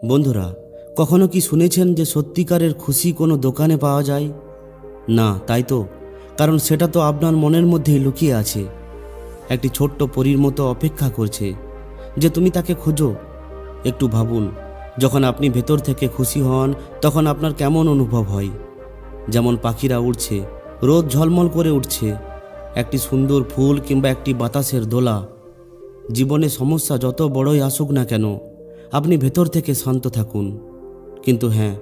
বন্ধুরা, কখনো কি শুনেছেন যে সত্যিকারের খুশি কোনো দোকানে পাওয়া যায় না? তাই তো, কারণ সেটা তো আপনার মনের মধ্যেই লুকিয়ে আছে। একটি ছোট্ট পরীর মতো অপেক্ষা করছে যে তুমি তাকে খোঁজো। একটু ভাবুন, যখন আপনি ভেতর থেকে খুশি হন তখন আপনার কেমন অনুভব হয়? যেমন পাখিরা উড়ছে, রোদ ঝলমল করে উঠছে, একটি সুন্দর ফুল কিংবা একটি বাতাসের দোলা। জীবনে সমস্যা যত বড়ই আসুক না কেন, আপনি ভেতর থেকে শান্ত থাকুন। কিন্তু হ্যাঁ,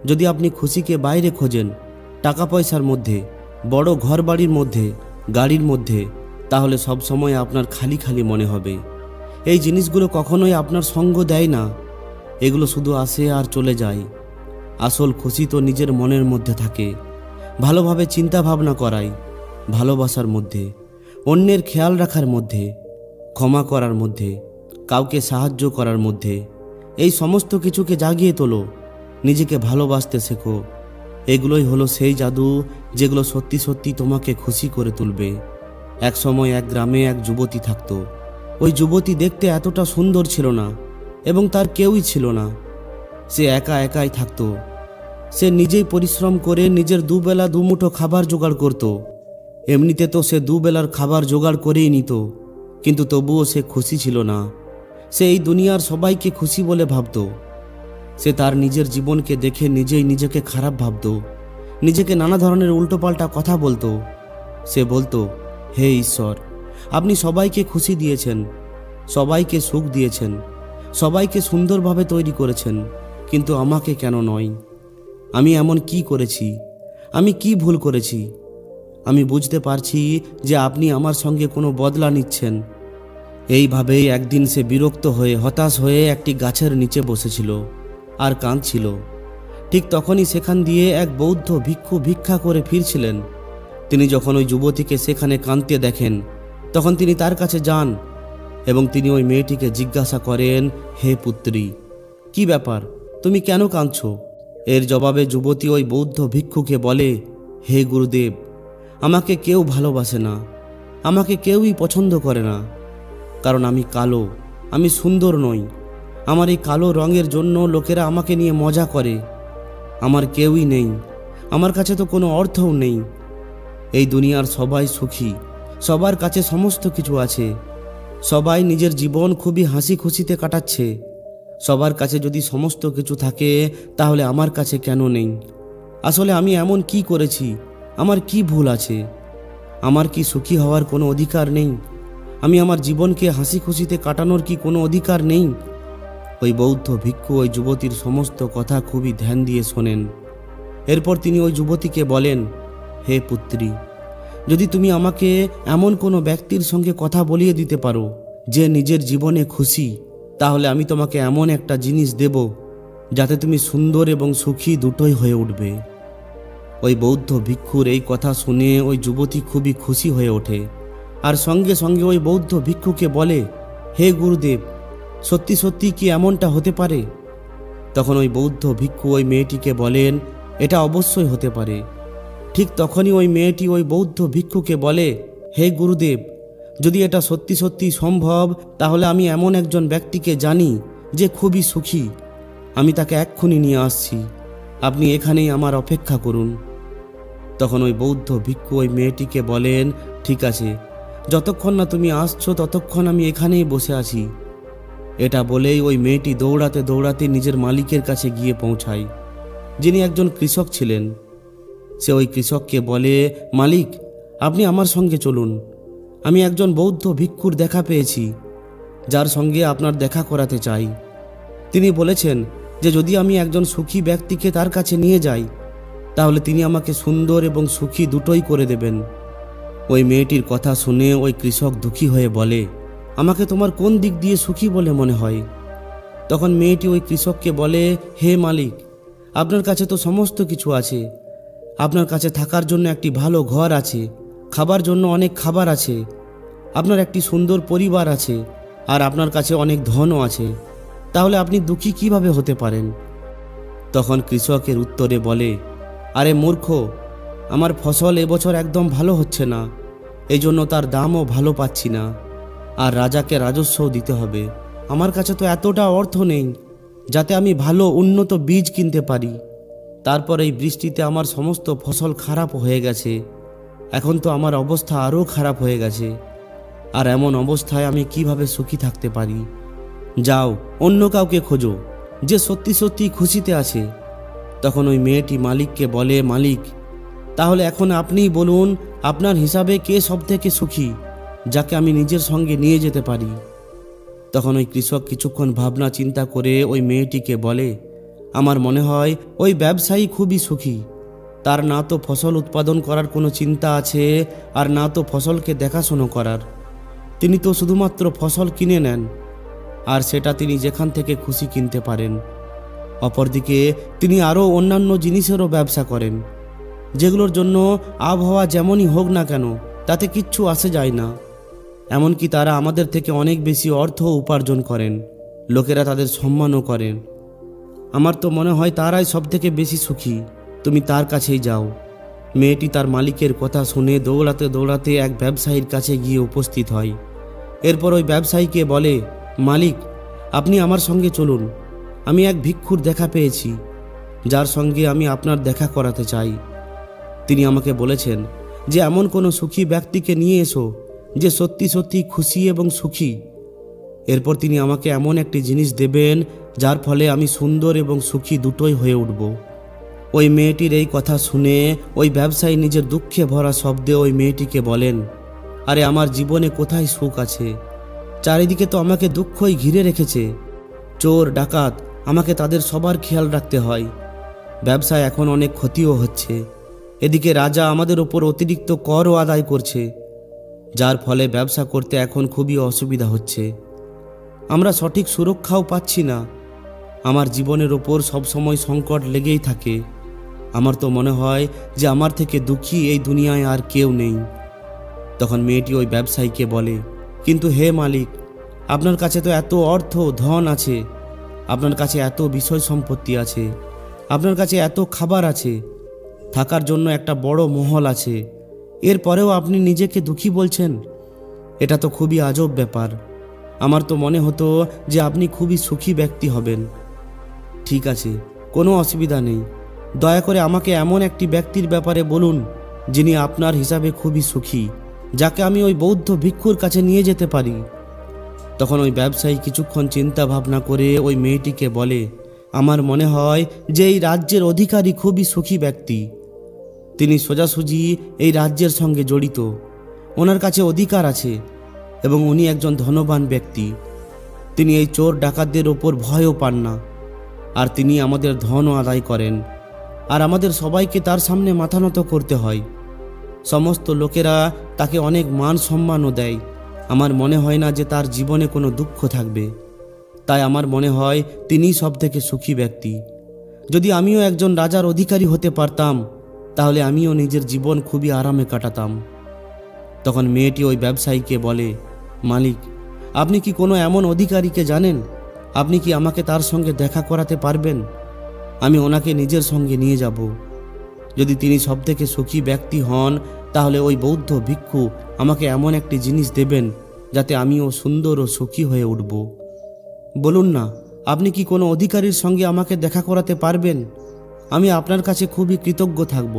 যদি আপনি খুশিকে বাইরে খোঁজেন, টাকা পয়সার মধ্যে, বড় ঘর বাড়ির মধ্যে, গাড়ির মধ্যে, তাহলে সব সময় আপনার খালি খালি মনে হবে। এই জিনিসগুলো কখনোই আপনার সঙ্গ দেয় না, এগুলো শুধু আসে আর চলে যায়। আসল খুশি তো নিজের মনের মধ্যে থাকে, ভালোভাবে চিন্তা ভাবনা করায়, ভালোবাসার মধ্যে, অন্যের খেয়াল রাখার মধ্যে, ক্ষমা করার মধ্যে, কাউকে সাহায্য করার মধ্যে। এই সমস্ত কিছুকে জাগিয়ে তোলো, নিজেকে ভালোবাসতে শেখো। এগুলোই হলো সেই জাদু যেগুলো সত্যি সত্যি তোমাকে খুশি করে তুলবে। এক সময় এক গ্রামে এক যুবতী থাকতো। ওই যুবতী দেখতে এতটা সুন্দর ছিল না এবং তার কেউই ছিল না। সে একা একাই থাকতো। সে নিজেই পরিশ্রম করে নিজের দুবেলা দুমুঠো খাবার জোগাড় করত। এমনিতে তো সে দুবেলার খাবার জোগাড় করেই নিত, কিন্তু তবুও সে খুশি ছিল না। সে এই দুনিয়ার সবাইকে খুশি বলে ভাবত। সে তার নিজের জীবনকে দেখে নিজেই নিজেকে খারাপ ভাবত, নিজেকে নানা ধরনের উল্টোপাল্টা কথা বলতো। সে বলতো, হে ঈশ্বর, আপনি সবাইকে খুশি দিয়েছেন, সবাইকে সুখ দিয়েছেন, সবাইকে সুন্দরভাবে তৈরি করেছেন, কিন্তু আমাকে কেন নয়? আমি এমন কি করেছি? আমি কি ভুল করেছি? আমি বুঝতে পারছি যে আপনি আমার সঙ্গে কোনো বদলা নিচ্ছেন। এইভাবেই একদিন সে বিরক্ত হয়ে, হতাশ হয়ে একটি গাছের নিচে বসেছিল আর কাঁদছিল। ঠিক তখনই সেখান দিয়ে এক বৌদ্ধ ভিক্ষু ভিক্ষা করে ফিরছিলেন। তিনি যখন ওই যুবতীকে সেখানে কাঁদতে দেখেন, তখন তিনি তার কাছে যান এবং তিনি ওই মেয়েটিকে জিজ্ঞাসা করেন, হে পুত্রী, কি ব্যাপার, তুমি কেন কাঁদছো? এর জবাবে যুবতী ওই বৌদ্ধ ভিক্ষুকে বলে, হে গুরুদেব, আমাকে কেউ ভালোবাসে না, আমাকে কেউই পছন্দ করে না, কারণ আমি কালো, আমি সুন্দর নই। আমার এই কালো রঙের জন্য লোকেরা আমাকে নিয়ে মজা করে। আমার কেউই নেই, আমার কাছে তো কোনো অর্থও নেই। এই দুনিয়ার সবাই সুখী, সবার কাছে সমস্ত কিছু আছে, সবাই নিজের জীবন খুবই হাসি খুশিতে কাটাচ্ছে। সবার কাছে যদি সমস্ত কিছু থাকে, তাহলে আমার কাছে কেন নেই? আসলে আমি এমন কি করেছি? আমার কি ভুল আছে? আমার কি সুখী হওয়ার কোনো অধিকার নেই? আমি আমার জীবনকে হাসি খুশিতে কাটানোর কি কোনো অধিকার নেই? ওই বৌদ্ধ ভিক্ষু ওই যুবতীর সমস্ত কথা খুবই ধ্যান দিয়ে শোনেন। এরপর তিনি ওই যুবতীকে বলেন, হে পুত্রী, যদি তুমি আমাকে এমন কোনো ব্যক্তির সঙ্গে কথা বলিয়ে দিতে পারো যে নিজের জীবনে খুশি, তাহলে আমি তোমাকে এমন একটা জিনিস দেব যাতে তুমি সুন্দর এবং সুখী দুটোই হয়ে উঠবে। ওই বৌদ্ধ ভিক্ষুর এই কথা শুনে ওই যুবতী খুবই খুশি হয়ে ওঠে আর সঙ্গে সঙ্গে ওই বৌদ্ধ ভিক্ষুকে বলে, হে গুরুদেব, সত্যি সত্যি কি এমনটা হতে পারে? তখন ওই বৌদ্ধ ভিক্ষু ওই মেয়েটিকে বলেন, এটা অবশ্যই হতে পারে। ঠিক তখনই ওই মেয়েটি ওই বৌদ্ধ ভিক্ষুকে বলে, হে গুরুদেব, যদি এটা সত্যি সত্যি সম্ভব, তাহলে আমি এমন একজন ব্যক্তিকে জানি যে খুবই সুখী। আমি তাকে এক্ষুনি নিয়ে আসছি, আপনি এখানেই আমার অপেক্ষা করুন। তখন ওই বৌদ্ধ ভিক্ষু ওই মেয়েটিকে বলেন, ঠিক আছে, যতক্ষণ না তুমি আসছো ততক্ষণ আমি এখানেই বসে আছি। এটা বলেই ওই মেয়েটি দৌড়াতে দৌড়াতে নিজের মালিকের কাছে গিয়ে পৌঁছায়, যিনি একজন কৃষক ছিলেন। সে ওই কৃষককে বলে, মালিক, আপনি আমার সঙ্গে চলুন, আমি একজন বৌদ্ধ ভিক্ষুর দেখা পেয়েছি, যার সঙ্গে আপনার দেখা করাতে চাই। তিনি বলেছেন যে যদি আমি একজন সুখী ব্যক্তিকে তার কাছে নিয়ে যাই, তাহলে তিনি আমাকে সুন্দর এবং সুখী দুটোই করে দেবেন। ওই মেয়েটির কথা শুনে ওই কৃষক দুঃখী হয়ে বলে, আমাকে তোমার কোন দিক দিয়ে সুখী বলে মনে হয়? তখন মেয়েটি ওই কৃষককে বলে, হে মালিক, আপনার কাছে তো সমস্ত কিছু আছে। আপনার কাছে থাকার জন্য একটি ভালো ঘর আছে, খাবার জন্য অনেক খাবার আছে, আপনার একটি সুন্দর পরিবার আছে, আর আপনার কাছে অনেক ধনও আছে। তাহলে আপনি দুঃখী কিভাবে হতে পারেন? তখন কৃষকের উত্তরে বলে, আরে মূর্খ, আমার ফসল এবছর একদম ভালো হচ্ছে না, এই জন্য তার দামও ভালো পাচ্ছি না, আর রাজাকে রাজস্বও দিতে হবে। আমার কাছে তো এতটা অর্থ নেই যাতে আমি ভালো উন্নত বীজ কিনতে পারি। তারপর এই বৃষ্টিতে আমার সমস্ত ফসল খারাপ হয়ে গেছে। এখন তো আমার অবস্থা আরও খারাপ হয়ে গেছে। আর এমন অবস্থায় আমি কিভাবে সুখী থাকতে পারি? যাও, অন্য কাউকে খোঁজো যে সত্যি সত্যি খুশিতে আছে। তখন ওই মেয়েটি মালিককে বলে, মালিক, তাহলে এখন আপনিই বলুন, আপনার হিসাবে কে সবথেকে সুখী, যাকে আমি নিজের সঙ্গে নিয়ে যেতে পারি। তখন ওই কৃষক কিছুক্ষণ ভাবনা চিন্তা করে ওই মেয়েটিকে বলে, আমার মনে হয় ওই ব্যবসায়ী খুবই সুখী। তার না তো ফসল উৎপাদন করার কোনো চিন্তা আছে, আর না তো ফসলকে দেখাশোনা করার। তিনি তো শুধুমাত্র ফসল কিনে নেন, আর সেটা তিনি যেখান থেকে খুশি কিনতে পারেন। অপরদিকে তিনি আরও অন্যান্য জিনিসেরও ব্যবসা করেন, যেগুলোর জন্য আবহাওয়া যেমনই হোক না কেন তাতে কিচ্ছু আসে যায় না। এমনকি তারা আমাদের থেকে অনেক বেশি অর্থ উপার্জন করেন, লোকেরা তাদের সম্মানও করেন। আমার তো মনে হয় তারাই সবথেকে বেশি সুখী, তুমি তার কাছেই যাও। মেয়েটি তার মালিকের কথা শুনে দৌড়াতে দৌড়াতে এক ব্যবসায়ীর কাছে গিয়ে উপস্থিত হয়। এরপর ওই ব্যবসায়ীকে বলে, মালিক, আপনি আমার সঙ্গে চলুন। আমি এক ভিক্ষুর দেখা পেয়েছি, যার সঙ্গে আমি আপনার দেখা করাতে চাই। তিনি আমাকে বলেছেন যে এমন কোনো সুখী ব্যক্তিকে নিয়ে এসো যে সত্যি সত্যি খুশি এবং সুখী। এরপর তিনি আমাকে এমন একটি জিনিস দেবেন যার ফলে আমি সুন্দর এবং সুখী দুটোই হয়ে উঠব। ওই মেয়েটির এই কথা শুনে ওই ব্যবসায়ী নিজের দুঃখে ভরা শব্দে ওই মেয়েটিকে বলেন, আরে আমার জীবনে কোথায় সুখ আছে? চারিদিকে তো আমাকে দুঃখই ঘিরে রেখেছে। চোর ডাকাত, আমাকে তাদের সবার খেয়াল রাখতে হয়। ব্যবসায় এখন অনেক ক্ষতিও হচ্ছে। এদিকে রাজা আমাদের ওপর অতিরিক্ত করও আদায় করছে, যার ফলে ব্যবসা করতে এখন খুবই অসুবিধা হচ্ছে। আমরা সঠিক সুরক্ষাও পাচ্ছি না। আমার জীবনের ওপর সবসময় সংকট লেগেই থাকে। আমার তো মনে হয় যে আমার থেকে দুঃখী এই দুনিয়ায় আর কেউ নেই। তখন মেয়েটি ওই ব্যবসায়ীকে বলে, কিন্তু হে মালিক, আপনার কাছে তো এত অর্থ ধন আছে, আপনার কাছে এত বিষয় সম্পত্তি আছে, আপনার কাছে এত খাবার আছে, থাকার জন্য একটা বড় মহল আছে, এরপরেও আপনি নিজেকে দুঃখী বলছেন? এটা তো খুবই আজব ব্যাপার। আমার তো মনে হতো যে আপনি খুবই সুখী ব্যক্তি হবেন। ঠিক আছে, কোনো অসুবিধা নেই। দয়া করে আমাকে এমন একটি ব্যক্তির ব্যাপারে বলুন যিনি আপনার হিসাবে খুবই সুখী, যাকে আমি ওই বৌদ্ধ ভিক্ষুর কাছে নিয়ে যেতে পারি। তখন ওই ব্যবসায়ী কিছুক্ষণ চিন্তা ভাবনা করে ওই মেয়েটিকে বলে, আমার মনে হয় যে এই রাজ্যের অধিকারী খুবই সুখী ব্যক্তি। তিনি সোজাসুজি এই রাজ্যের সঙ্গে জড়িত, ওনার কাছে অধিকার আছে এবং উনি একজন ধনবান ব্যক্তি। তিনি এই চোর ডাকাতদের ওপর ভয়ও পান না, আর তিনি আমাদের ধনও আদায় করেন, আর আমাদের সবাইকে তার সামনে মাথা নত করতে হয়। সমস্ত লোকেরা তাকে অনেক মান সম্মানও দেয়। আমার মনে হয় না যে তার জীবনে কোনো দুঃখ থাকবে। তাই আমার মনে হয় তিনিই সবথেকে সুখী ব্যক্তি। যদি আমিও একজন রাজার অধিকারী হতে পারতাম, তাহলে আমিও নিজের জীবন খুবই আরামে কাটাতাম। তখন মেয়েটি ওই ব্যবসায়ীকে বলে, মালিক, আপনি কি কোনো এমন অধিকারীকে জানেন? আপনি কি আমাকে তার সঙ্গে দেখা করাতে পারবেন? আমি ওনাকে নিজের সঙ্গে নিয়ে যাব। যদি তিনি সবথেকে সুখী ব্যক্তি হন, তাহলে ওই বৌদ্ধ ভিক্ষু আমাকে এমন একটি জিনিস দেবেন যাতে আমিও সুন্দর ও সুখী হয়ে উঠব। বলুন না, আপনি কি কোনো অধিকারীর সঙ্গে আমাকে দেখা করাতে পারবেন? আমি আপনার কাছে খুবই কৃতজ্ঞ থাকব।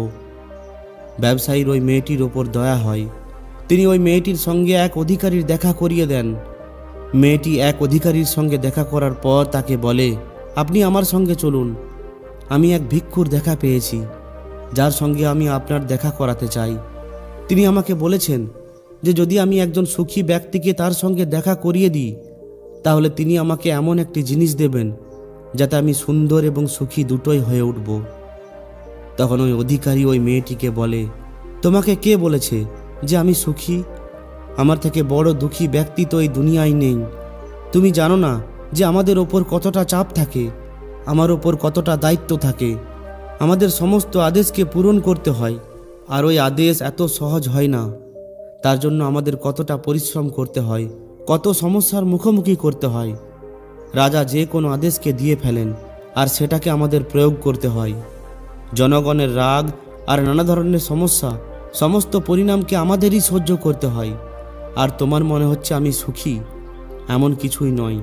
ব্যবসায়ীর ওই মেয়েটির ওপর দয়া হয়। তিনি ওই মেয়েটির সঙ্গে এক অধিকারীর দেখা করিয়ে দেন। মেয়েটি এক অধিকারীর সঙ্গে দেখা করার পর তাকে বলে, আপনি আমার সঙ্গে চলুন। আমি এক ভিক্ষুর দেখা পেয়েছি, যার সঙ্গে আমি আপনার দেখা করাতে চাই। তিনি আমাকে বলেছেন যে যদি আমি একজন সুখী ব্যক্তিকে তার সঙ্গে দেখা করিয়ে দিই, তাহলে তিনি আমাকে এমন একটি জিনিস দেবেন যাতে আমি সুন্দর এবং সুখী দুটোই হয়ে উঠব। তখন ওই অধিকারী ওই মেয়েটিকে বলে, তোমাকে কে বলেছে যে আমি সুখী? আমার থেকে বড় দুঃখী ব্যক্তি তো এই দুনিয়ায় নেই। তুমি জানো না যে আমাদের ওপর কতটা চাপ থাকে, আমার ওপর কতটা দায়িত্ব থাকে। আমাদের সমস্ত আদেশকে পূরণ করতে হয়, আর ওই আদেশ এত সহজ হয় না। তার জন্য আমাদের কতটা পরিশ্রম করতে হয়, কত সমস্যার মুখোমুখি করতে হয়। রাজা যে কোনো আদেশকে দিয়ে ফেলেন, আর সেটাকে আমাদের প্রয়োগ করতে হয়। জনগণের রাগ আর নানা ধরনের সমস্যা, সমস্ত পরিণামকে আমাদেরই সহ্য করতে হয়। আর তোমার মনে হচ্ছে আমি সুখী? এমন কিছুই নয়।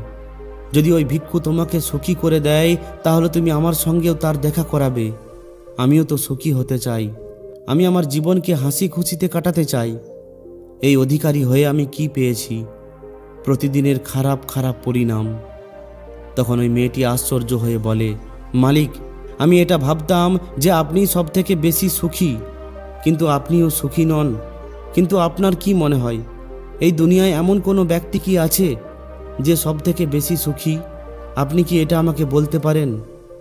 যদি ওই ভিক্ষু তোমাকে সুখী করে দেয় তাহলে তুমি আমার সঙ্গেও তার দেখা করাবে। আমিও তো সুখী হতে চাই, আমি আমার জীবনকে হাসি খুশিতে কাটাতে চাই। এই অধিকারী হয়ে আমি কি পেয়েছি? প্রতিদিনের খারাপ খারাপ পরিণাম। তখন ওই মেয়েটি আশ্চর্য হয়ে বলে, মালিক, আমি এটা ভাবতাম যে আপনি সব থেকে বেশি সুখী, কিন্তু আপনিও সুখী নন। কিন্তু আপনার কি মনে হয় এই দুনিয়ায় এমন কোনো ব্যক্তি কি আছে যে সব থেকে বেশি সুখী? আপনি কি এটা আমাকে বলতে পারেন?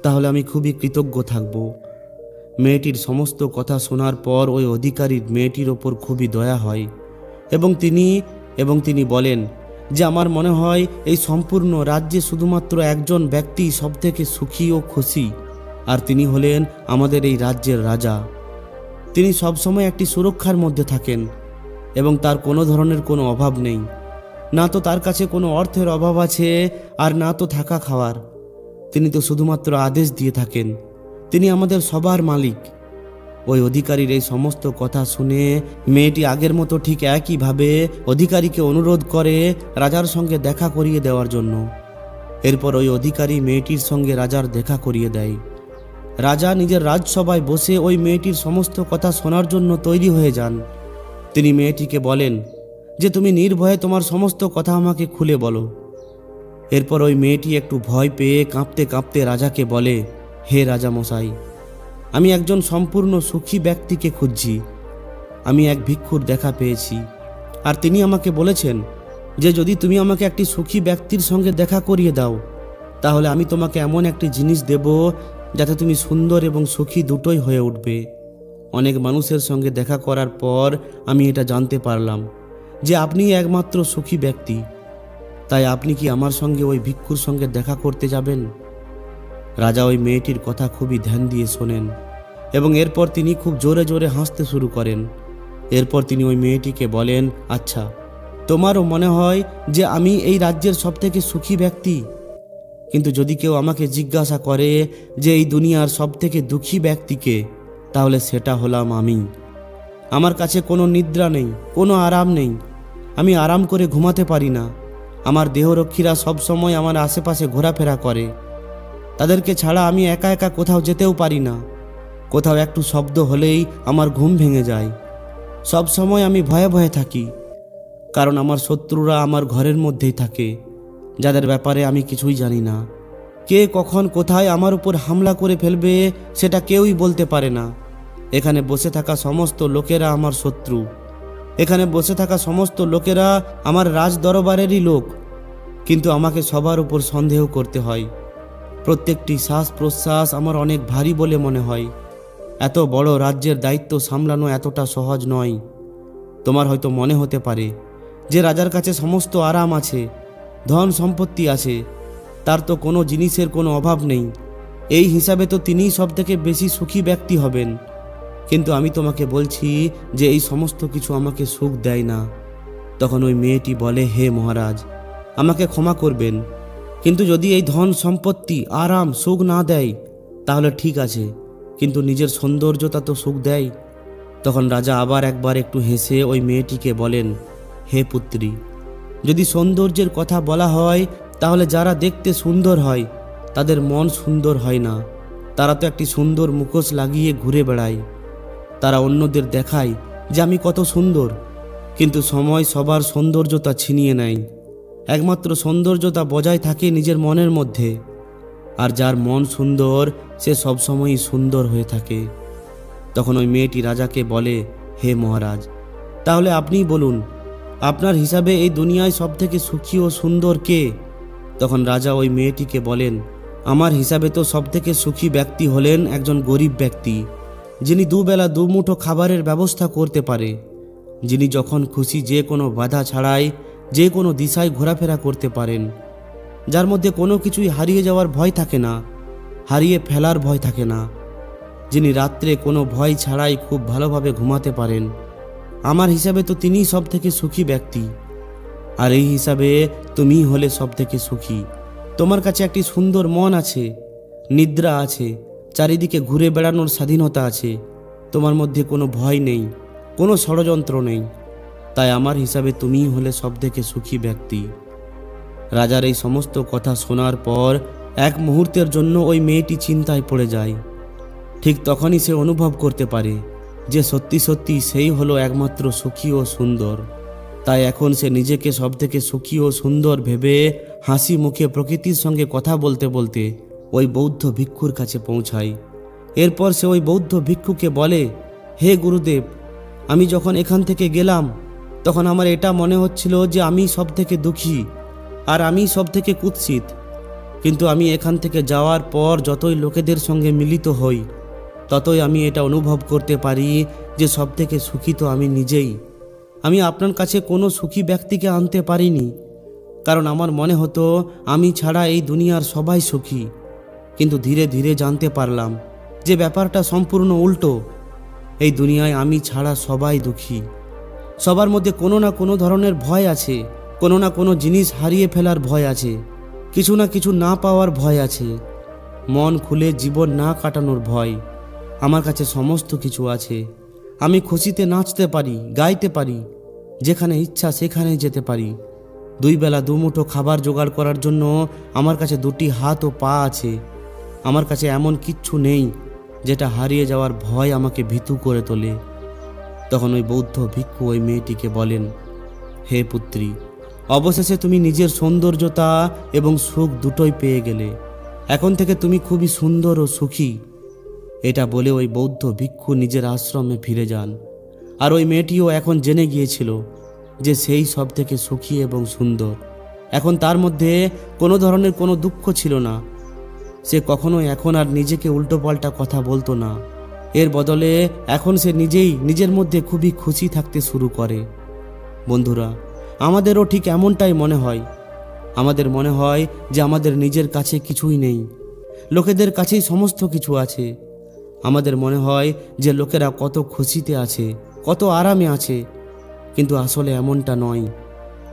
তাহলে আমি খুবই কৃতজ্ঞ থাকব। মেয়েটির সমস্ত কথা শোনার পর ওই অধিকারীর মেয়েটির ওপর খুবই দয়া হয় এবং তিনি বলেন যে আমার মনে হয় এই সম্পূর্ণ রাজ্যে শুধুমাত্র একজন ব্যক্তি সব থেকে সুখী ও খুশি, আর তিনি হলেন আমাদের এই রাজ্যের রাজা। তিনি সবসময় একটি সুরক্ষার মধ্যে থাকেন এবং তার কোনো ধরনের কোনো অভাব নেই। না তো তার কাছে কোনো অর্থের অভাব আছে, আর না তো থাকা খাওয়ার। তিনি তো শুধুমাত্র আদেশ দিয়ে থাকেন। তিনি আমাদের সবার মালিক। ওই অধিকারীর এই সমস্ত কথা শুনে মেয়েটি আগের মতো ঠিক একইভাবে অধিকারীকে অনুরোধ করে রাজার সঙ্গে দেখা করিয়ে দেওয়ার জন্য। এরপর ওই অধিকারী মেয়েটির সঙ্গে রাজার দেখা করিয়ে দেয়। রাজা নিজের রাজসভায় বসে ওই মেয়েটির সমস্ত কথা শোনার জন্য তৈরি হয়ে যান। তিনি মেয়েটিকে বলেন যে তুমি নির্ভয়ে তোমার সমস্ত কথা আমাকে খুলে বলো। এরপর ওই মেয়েটি একটু ভয় পেয়ে কাঁপতে কাঁপতে রাজাকে বলে, হে রাজা মশাই, আমি একজন সম্পূর্ণ সুখী ব্যক্তিকে খুঁজছি। আমি এক ভিক্ষুর দেখা পেয়েছি, আর তিনি আমাকে বলেছেন যে যদি তুমি আমাকে একটি সুখী ব্যক্তির সঙ্গে দেখা করিয়ে দাও তাহলে আমি তোমাকে এমন একটি জিনিস দেব যাতে তুমি সুন্দর এবং সুখী দুটোই হয়ে উঠবে। অনেক মানুষের সঙ্গে দেখা করার পর আমি এটা জানতে পারলাম যে আপনিই একমাত্র সুখী ব্যক্তি। তাই আপনি কি আমার সঙ্গে ওই ভিক্ষুর সঙ্গে দেখা করতে যাবেন? রাজা ওই মেয়েটির কথা খুবই ধ্যান দিয়ে শোনেন এবং এরপর তিনি খুব জোরে জোরে হাসতে শুরু করেন। এরপর তিনি ওই মেয়েটিকে বলেন, আচ্ছা, তোমারও মনে হয় যে আমি এই রাজ্যের সবথেকে সুখী ব্যক্তি? কিন্তু যদি কেউ আমাকে জিজ্ঞাসা করে যে এই দুনিয়ার সবথেকে দুঃখী ব্যক্তিকে, তাহলে সেটা হলাম আমি। আমার কাছে কোনো নিদ্রা নেই, কোনো আরাম নেই। আমি আরাম করে ঘুমাতে পারি না। আমার দেহরক্ষীরা সবসময় আমার আশেপাশে ঘোরাফেরা করে। তাদেরকে ছাড়া আমি একা একা কোথাও যেতেও পারি না। কোথাও একটু শব্দ হলেই আমার ঘুম ভেঙে যায়। সব সময় আমি ভয়ে ভয়ে থাকি, কারণ আমার শত্রুরা আমার ঘরের মধ্যেই থাকে, যাদের ব্যাপারে আমি কিছুই জানি না। কে কখন কোথায় আমার উপর হামলা করে ফেলবে সেটা কেউই বলতে পারে না। এখানে বসে থাকা সমস্ত লোকেরা আমার শত্রু। এখানে বসে থাকা সমস্ত লোকেরা আমার রাজ দরবারেরই লোক, কিন্তু আমাকে সবার উপর সন্দেহ করতে হয়। প্রত্যেকটি শ্বাস প্রশ্বাস আমার অনেক ভারী বলে মনে হয়। এত বড় রাজ্যের দায়িত্ব সামলানো এতটা সহজ নয়। তোমার হয়তো মনে হতে পারে যে রাজার কাছে সমস্ত আরাম আছে, ধন সম্পত্তি আছে, তার তো কোনো জিনিসের কোনো অভাব নেই। এই হিসাবে তো তিনিই সব থেকে বেশি সুখী ব্যক্তি হবেন। কিন্তু আমি তোমাকে বলছি যে এই সমস্ত কিছু আমাকে সুখ দেয় না। তখন ওই মেয়েটি বলে, হে মহারাজ, আমাকে ক্ষমা করবেন, কিন্তু যদি এই ধন সম্পত্তি আরাম সুখ না দেয় তাহলে ঠিক আছে, কিন্তু নিজের সৌন্দর্যতা তো সুখ দেয়। তখন রাজা আবার একবার একটু হেসে ওই মেয়েটিকে বলেন, হে পুত্রী, যদি সৌন্দর্যের কথা বলা হয় তাহলে যারা দেখতে সুন্দর হয় তাদের মন সুন্দর হয় না। তারা তো একটি সুন্দর মুখোশ লাগিয়ে ঘুরে বেড়ায়। তারা অন্যদের দেখায় যে আমি কত সুন্দর, কিন্তু সময় সবার সৌন্দর্যতা ছিনিয়ে নেয়। একমাত্র সৌন্দর্যতা বজায় থাকে নিজের মনের মধ্যে, আর যার মন সুন্দর সে সবসময়ই সুন্দর হয়ে থাকে। তখন ওই মেয়েটি রাজাকে বলে, হে মহারাজ, তাহলে আপনিই বলুন, আপনার হিসাবে এই দুনিয়ায় সবথেকে সুখী ও সুন্দর কে? তখন রাজা ওই মেয়েটিকে বলেন, আমার হিসাবে তো সবথেকে সুখী ব্যক্তি হলেন একজন গরিব ব্যক্তি, যিনি দুবেলা দুমুঠো খাবারের ব্যবস্থা করতে পারে, যিনি যখন খুশি যে কোনো বাধা ছাড়াই যে কোনো দিশায় ঘোরাফেরা করতে পারেন, যার মধ্যে কোনো কিছুই হারিয়ে যাওয়ার ভয় থাকে না, হারিয়ে ফেলার ভয় থাকে না, যিনি রাত্রে কোনো ভয় ছাড়াই খুব ভালোভাবে ঘুমাতে পারেন। আমার হিসাবে তো তিনিই সব থেকে সুখী ব্যক্তি। আর এই হিসাবে তুমিই হলে সব থেকে সুখী। তোমার কাছে একটি সুন্দর মন আছে, নিদ্রা আছে, চারিদিকে ঘুরে বেড়ানোর স্বাধীনতা আছে। তোমার মধ্যে কোনো ভয় নেই, কোনো ষড়যন্ত্র নেই। তাই আমার হিসাবে তুমিই হলে সব থেকে সুখী ব্যক্তি। রাজার এই সমস্ত কথা শোনার পর এক মুহূর্তের জন্য ওই মেয়েটি চিন্তায় পড়ে যায়। ঠিক তখনই সে অনুভব করতে পারে যে সত্যি সত্যি সেই হলো একমাত্র সুখী ও সুন্দর। তাই এখন সে নিজেকে সবথেকে সুখী ও সুন্দর ভেবে হাসি মুখে প্রকৃতির সঙ্গে কথা বলতে বলতে ওই বৌদ্ধ ভিক্ষুর কাছে পৌঁছায়। এরপর সে ওই বৌদ্ধ ভিক্ষুকে বলে, হে গুরুদেব, আমি যখন এখান থেকে গেলাম তখন আমার এটা মনে হচ্ছিল যে আমি সব থেকে দুঃখী আর আমি সব থেকে কুৎসিত। কিন্তু আমি এখান থেকে যাওয়ার পর যতই লোকেদের সঙ্গে মিলিত হই ততই আমি এটা অনুভব করতে পারি যে সব থেকে সুখী তো আমি নিজেই। আমি আপনার কাছে কোনো সুখী ব্যক্তিকে আনতে পারিনি, কারণ আমার মনে হতো আমি ছাড়া এই দুনিয়ার সবাই সুখী। কিন্তু ধীরে ধীরে জানতে পারলাম যে ব্যাপারটা সম্পূর্ণ উল্টো। এই দুনিয়ায় আমি ছাড়া সবাই দুঃখী। সবার মধ্যে কোনো না কোনো ধরনের ভয় আছে, কোনো না কোনো জিনিস হারিয়ে ফেলার ভয় আছে, কিছু না কিছু না পাওয়ার ভয় আছে, মন খুলে জীবন না কাটানোর ভয়। আমার কাছে সমস্ত কিছু আছে। আমি খুশিতে নাচতে পারি, গাইতে পারি, যেখানে ইচ্ছা সেখানে যেতে পারি। দুই বেলা দুমুঠো খাবার জোগাড় করার জন্য আমার কাছে দুটি হাত ও পা আছে। আমার কাছে এমন কিচ্ছু নেই যেটা হারিয়ে যাওয়ার ভয় আমাকে ভীতু করে তোলে। তখন ওই বৌদ্ধ ভিক্ষু ওই মেয়েটিকে বলেন, হে পুত্রী, অবশেষে তুমি নিজের সৌন্দর্যতা এবং সুখ দুটোই পেয়ে গেলে। এখন থেকে তুমি খুবই সুন্দর ও সুখী। এটা বলে ওই বৌদ্ধ ভিক্ষু নিজের আশ্রমে ফিরে যান। আর ওই মেয়েটিও এখন জেনে গিয়েছিল যে সেই সব থেকে সুখী এবং সুন্দর। এখন তার মধ্যে কোনো ধরনের কোনো দুঃখ ছিল না। সে কখনোই এখন আর নিজেকে উল্টোপাল্টা কথা বলতো না। এর বদলে এখন সে নিজেই নিজের মধ্যে খুবই খুশি থাকতে শুরু করে। বন্ধুরা, আমাদেরও ঠিক এমনটাই মনে হয়। আমাদের মনে হয় যে আমাদের নিজের কাছে কিছুই নেই, লোকেদের কাছেই সমস্ত কিছু আছে। আমাদের মনে হয় যে লোকেরা কত খুশিতে আছে, কত আরামে আছে, কিন্তু আসলে এমনটা নয়।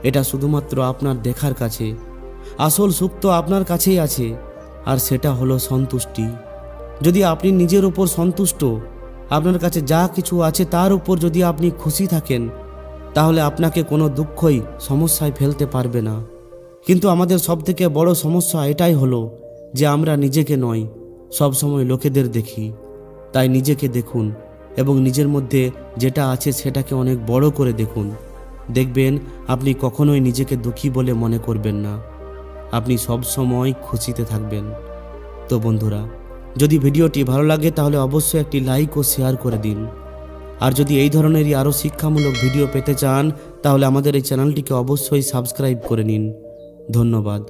এটা শুধুমাত্র আপনার দেখার কাছে। আসল সুখ তো আপনার কাছেই আছে, আর সেটা হলো সন্তুষ্টি। যদি আপনি নিজের উপর সন্তুষ্ট, আপনার কাছে যা কিছু আছে তার উপর যদি আপনি খুশি থাকেন, তাহলে আপনাকে কোনো দুঃখই সমস্যায় ফেলতে পারবে না। কিন্তু আমাদের সবথেকে বড় সমস্যা এটাই হলো যে আমরা নিজেকে নয়, সবসময় লোকেদের দেখি। তাই নিজেকে দেখুন এবং নিজের মধ্যে যেটা আছে সেটাকে অনেক বড় করে দেখুন। দেখবেন আপনি কখনোই নিজেকে দুঃখী বলে মনে করবেন না। আপনি সব সময় খুশিতে থাকবেন। তো বন্ধুরা, যদি ভিডিওটি ভালো লাগে তাহলে অবশ্যই একটি লাইক ও শেয়ার করে দিন। আর যদি এই ধরনেরই আরও শিক্ষামূলক ভিডিও পেতে চান তাহলে আমাদের এই চ্যানেলটিকে অবশ্যই সাবস্ক্রাইব করে নিন। ধন্যবাদ।